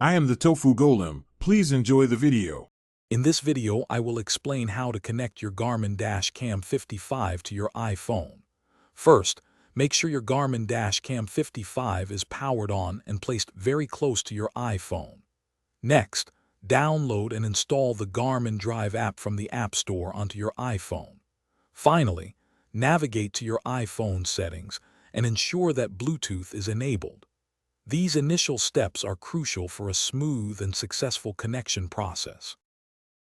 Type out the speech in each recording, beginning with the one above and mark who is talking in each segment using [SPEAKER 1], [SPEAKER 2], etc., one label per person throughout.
[SPEAKER 1] I am the Tofu Golem. Please enjoy the video.
[SPEAKER 2] In this video, I will explain how to connect your Garmin Cam 55 to your iPhone. First, make sure your Garmin Cam 55 is powered on and placed very close to your iPhone. Next, download and install the Garmin Drive app from the App Store onto your iPhone. Finally, navigate to your iPhone settings and ensure that Bluetooth is enabled. These initial steps are crucial for a smooth and successful connection process.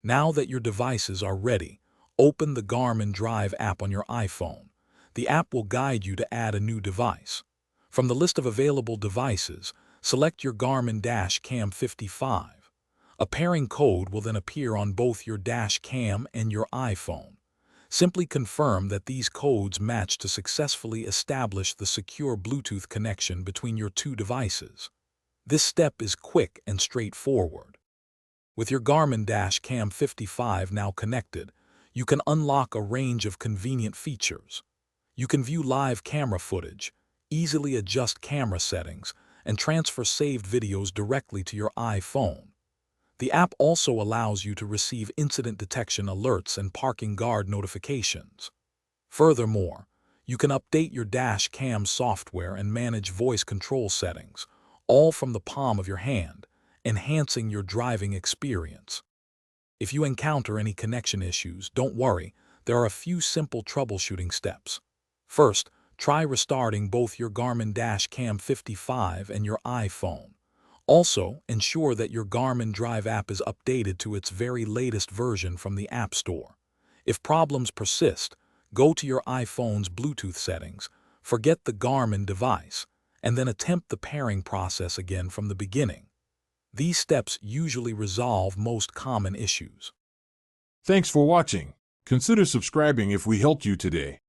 [SPEAKER 2] Now that your devices are ready, open the Garmin Drive app on your iPhone. The app will guide you to add a new device. From the list of available devices, select your Garmin Cam 55. A pairing code will then appear on both your Cam and your iPhone. Simply confirm that these codes match to successfully establish the secure Bluetooth connection between your two devices. This step is quick and straightforward. With your Garmin Cam 55 now connected, you can unlock a range of convenient features. You can view live camera footage, easily adjust camera settings, and transfer saved videos directly to your iPhone. The app also allows you to receive incident detection alerts and parking guard notifications. Furthermore, you can update your Cam software and manage voice control settings, all from the palm of your hand, enhancing your driving experience. If you encounter any connection issues, don't worry, there are a few simple troubleshooting steps. First, try restarting both your Garmin Cam 55 and your iPhone. Also, ensure that your Garmin Drive app is updated to its very latest version from the App Store. If problems persist, go to your iPhone's Bluetooth settings, forget the Garmin device, and then attempt the pairing process again from the beginning. These steps usually resolve most common issues.
[SPEAKER 1] Thanks for watching. Consider subscribing if we helped you today.